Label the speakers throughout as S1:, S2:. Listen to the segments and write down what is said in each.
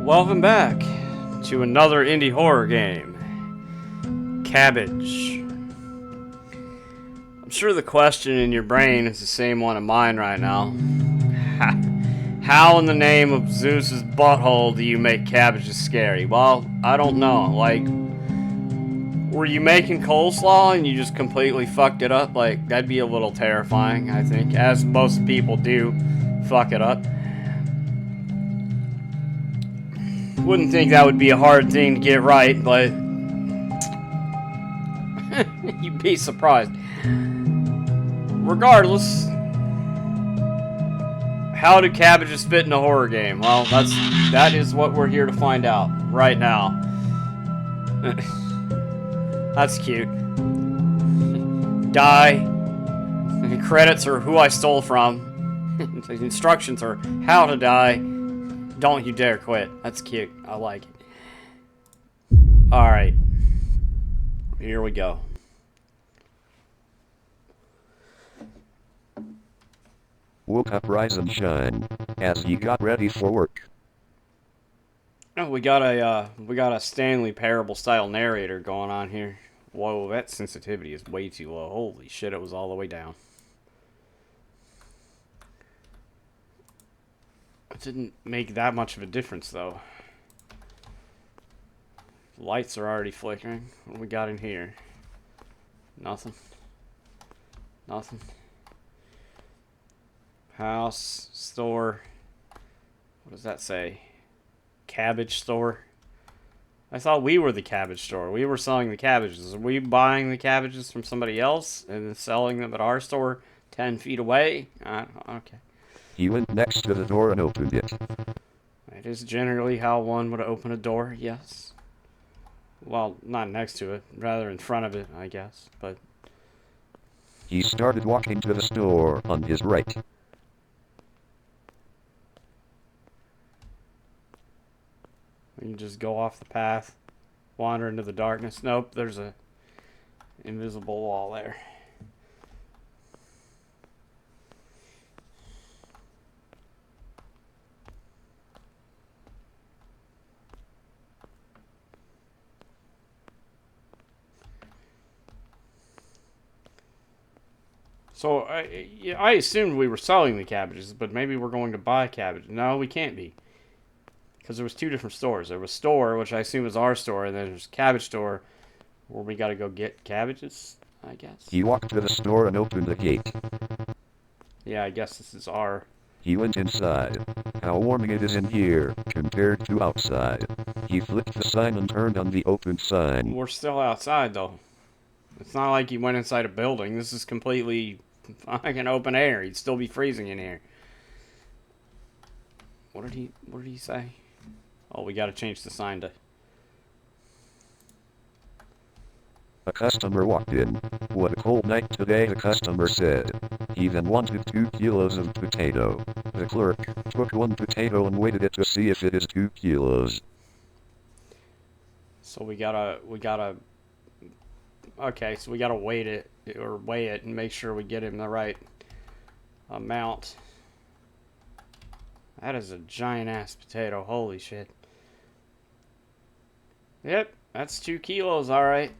S1: Welcome back to another indie horror game, Cabbage. I'm sure the question in your brain is the same one in mine right now. How in the name of Zeus's butthole do you make cabbages scary? Well, I don't know. Like, were you making coleslaw and you just completely fucked it up? Like, that'd be a little terrifying, I think, as most people do fuck it up. Wouldn't think that would be a hard thing to get right, but you'd be surprised. Regardless, how do cabbages fit in a horror game? Well, that is what we're here to find out right now. That's cute. Die. The credits are who I stole from. The instructions are how to die. Don't you dare quit. That's cute. I like it. Alright. Here we go.
S2: Woke up, rise and shine, as he got ready for work.
S1: Oh, we got a Stanley Parable style narrator going on here. Whoa, that sensitivity is way too low. Holy shit, it was all the way down. It didn't make that much of a difference, though. Lights are already flickering. What do we got in here? Nothing. Nothing. House, store. What does that say? Cabbage store? I thought we were the cabbage store. We were selling the cabbages. Are we buying the cabbages from somebody else and then selling them at our store 10 feet away? Okay.
S2: He went next to the door and opened it.
S1: It is generally how one would open a door, yes. Well, not next to it, rather in front of it, I guess, but...
S2: He started walking to the store on his right.
S1: We can just go off the path, wander into the darkness. Nope, there's a invisible wall there. So, I assumed we were selling the cabbages, but maybe we're going to buy cabbage. No, we can't be. Because there was two different stores. There was store, which I assume is our store, and then there's cabbage store, where we got to go get cabbages, I guess.
S2: He walked to the store and opened the gate.
S1: Yeah, I guess this is our...
S2: He went inside. How warm it is in here, compared to outside. He flipped the sign and turned on the open sign.
S1: We're still outside, though. It's not like he went inside a building. This is completely fucking open air. He'd still be freezing in here. What did he say? Oh, we gotta change the sign to...
S2: A customer walked in. What a cold night today, the customer said. He then wanted 2 kilos of potato. The clerk took 1 potato and weighed it to see if it is 2 kilos.
S1: So we gotta... Okay, so we gotta weigh it and make sure we get him the right amount. That is a giant ass potato. Holy shit. Yep, that's 2 kilos, alright.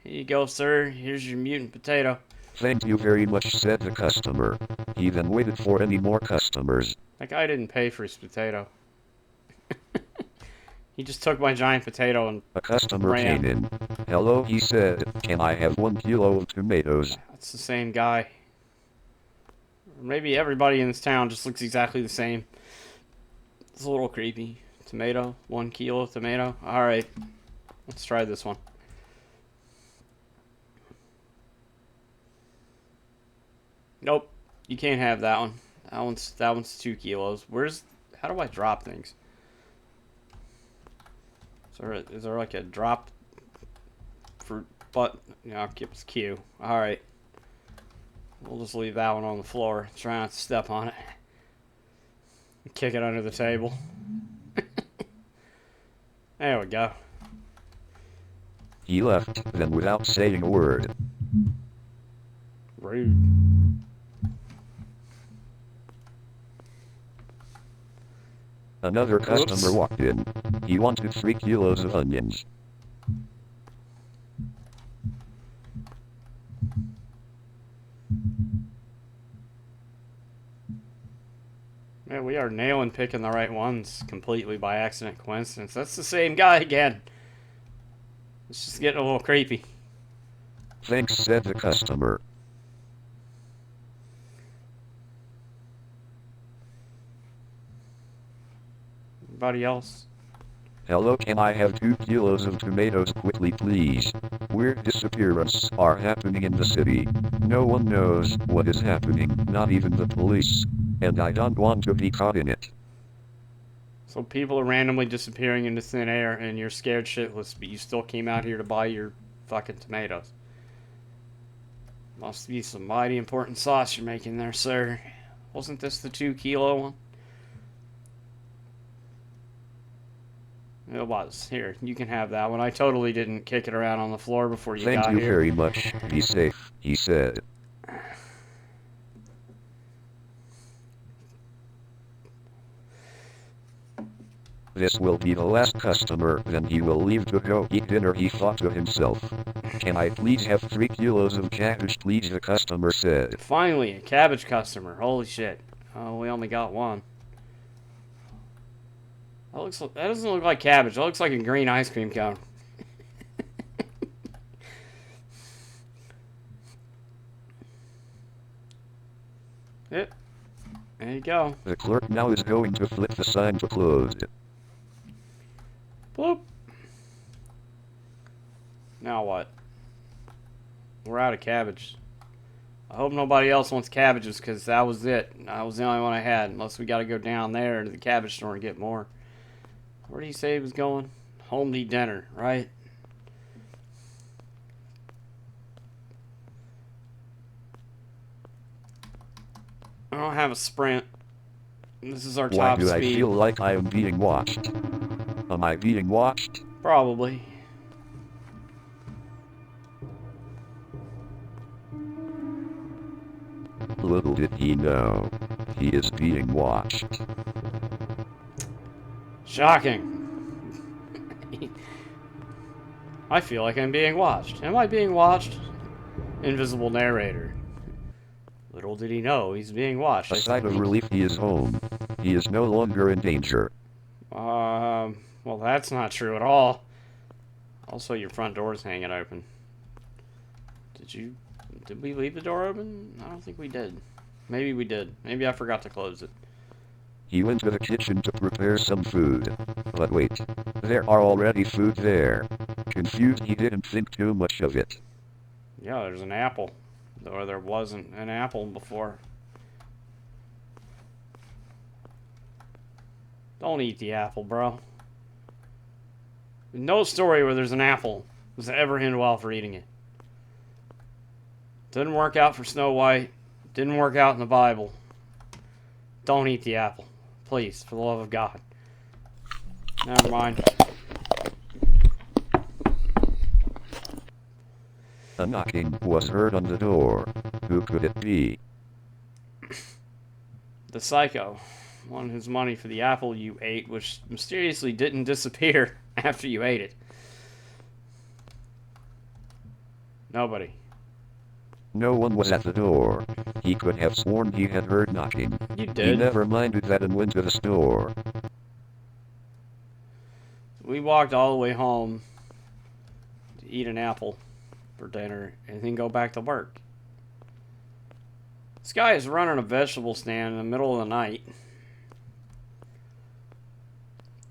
S1: Here you go, sir. Here's your mutant potato.
S2: Thank you very much, said the customer. He then waited for any more customers.
S1: That guy didn't pay for his potato. He just took my giant potato and
S2: a customer
S1: ran.
S2: came in. Hello, he said. Can I have 1 kilo of tomatoes?
S1: That's the same guy. Maybe everybody in this town just looks exactly the same. It's a little creepy. Tomato. 1 kilo of tomato. Alright. Let's try this one. Nope. You can't have that one. That one's 2 kilos. How do I drop things? Is there like a drop for but yeah, it's Q. Alright. We'll just leave that one on the floor. Try not to step on it. Kick it under the table. There we go.
S2: He left, then without saying a word.
S1: Rude.
S2: Another customer
S1: Oops.
S2: walked in. He wanted 3 kilos of onions.
S1: Man, we are nailing picking the right ones completely by accident coincidence. That's the same guy again. It's just getting a little creepy.
S2: Thanks, said the customer.
S1: Anybody else?
S2: Hello, can I have 2 kilos of tomatoes quickly, please? Weird disappearances are happening in the city. No one knows what is happening, not even the police. And I don't want to be caught in it.
S1: So people are randomly disappearing into thin air and you're scared shitless, but you still came out here to buy your fucking tomatoes. Must be some mighty important sauce you're making there, sir. Wasn't this the 2-kilo one? It was. Here, you can have that one. I totally didn't kick it around on the floor before you
S2: Thank
S1: got
S2: you
S1: here.
S2: very much. Be safe, he said. This will be the last customer, then he will leave to go eat dinner, he thought to himself. Can I please have 3 kilos of cabbage, please, the customer said.
S1: Finally, a cabbage customer. Holy shit. Oh, we only got one. That doesn't look like cabbage. That looks like a green ice cream cone. Yep. There you go.
S2: The clerk now is going to flip the sign to closed.
S1: Bloop. Now what? We're out of cabbage. I hope nobody else wants cabbages, because that was it. That was the only one I had. Unless we got to go down there to the cabbage store and get more. Where did he say he was going? Home to eat dinner, right? I don't have a sprint. This is our
S2: Why
S1: top
S2: do I
S1: speed.
S2: feel like I am being watched? Am I being watched?
S1: Probably.
S2: Little did he know, he is being watched.
S1: Shocking. I feel like I'm being watched. Am I being watched? Invisible narrator. Little did he know he's being watched.
S2: A sigh of relief, he is home. He is no longer in danger.
S1: Well, that's not true at all. Also, your front door is hanging open. Did we leave the door open? I don't think we did. Maybe we did. Maybe I forgot to close it.
S2: He went to the kitchen to prepare some food. But wait, there are already food there. Confused, he didn't think too much of it.
S1: Yeah, there's an apple. Or there wasn't an apple before. Don't eat the apple, bro. No story where there's an apple was ever end well for eating it. Didn't work out for Snow White. Didn't work out in the Bible. Don't eat the apple. Please, for the love of God. Never mind.
S2: A knocking was heard on the door. Who could it be?
S1: The psycho. One whose money for the apple you ate, which mysteriously didn't disappear after you ate it. Nobody.
S2: No one was at the door. He could have sworn he had heard knocking.
S1: You
S2: He
S1: did.
S2: never minded that and went to the store.
S1: We walked all the way home to eat an apple for dinner and then go back to work. This guy is running a vegetable stand in the middle of the night.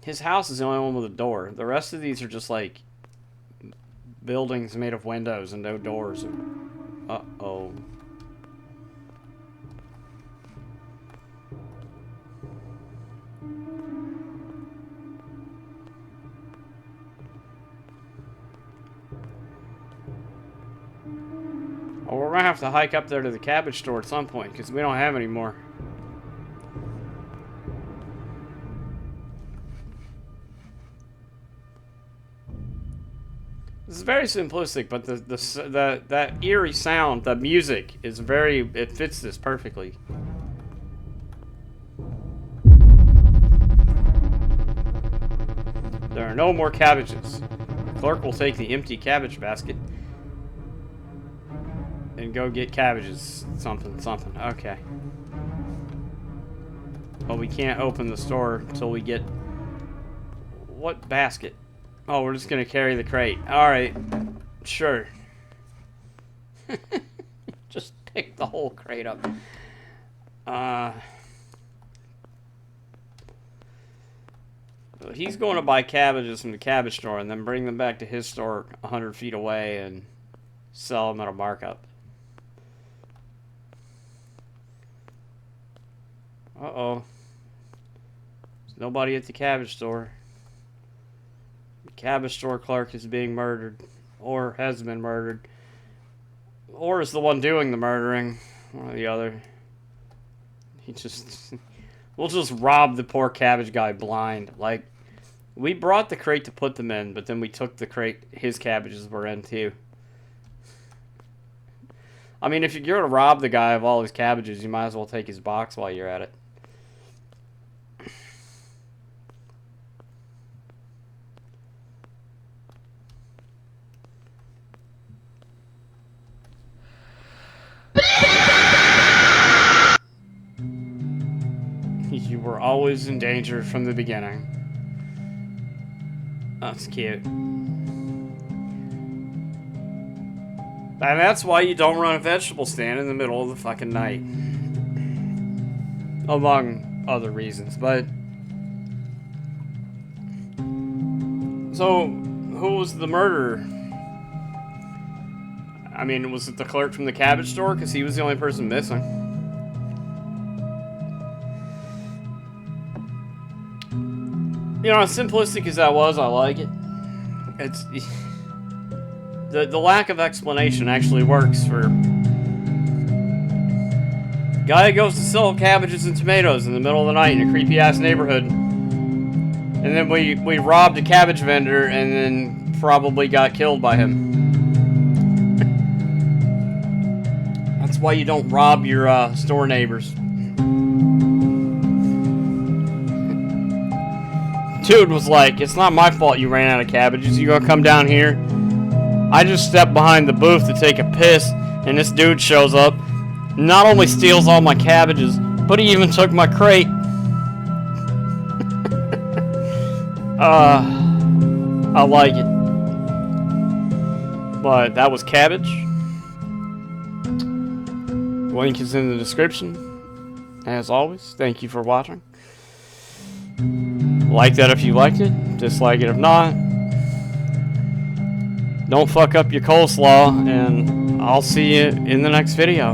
S1: His house is the only one with a door. The rest of these are just like buildings made of windows and no doors. Uh-oh. Well, we're gonna have to hike up there to the cabbage store at some point because we don't have any more. This is very simplistic, but that eerie sound, the music is it fits this perfectly. no more cabbages. The clerk will take the empty cabbage basket and go get cabbages. Something, something. Okay. But we can't open the store until we get... What basket? Oh, we're just gonna carry the crate. Alright. Sure. Just pick the whole crate up. He's going to buy cabbages from the cabbage store and then bring them back to his store 100 feet away and sell them at a markup. Uh-oh. There's nobody at the cabbage store. The cabbage store clerk is being murdered. Or has been murdered. Or is the one doing the murdering. One or the other. He just... We'll just rob the poor cabbage guy blind. Like, we brought the crate to put them in, but then we took the crate his cabbages were in too. I mean, if you're going to rob the guy of all his cabbages, you might as well take his box while you're at it. You were always in danger from the beginning. That's cute. And that's why you don't run a vegetable stand in the middle of the fucking night. Among other reasons, but... So, who was the murderer? I mean, was it the clerk from the cabbage store? Because he was the only person missing. You know, as simplistic as that was, I like it. It's... The lack of explanation actually works for... Guy goes to sell cabbages and tomatoes in the middle of the night in a creepy-ass neighborhood. And then we robbed a cabbage vendor and then probably got killed by him. That's why you don't rob your store neighbors. Dude was like, it's not my fault you ran out of cabbages. You gonna come down here? I just stepped behind the booth to take a piss, and this dude shows up. Not only steals all my cabbages, but he even took my crate. I like it. But that was Cabbage. Link is in the description. As always, thank you for watching. Like that if you liked it. Dislike it if not. Don't fuck up your coleslaw, and I'll see you in the next video.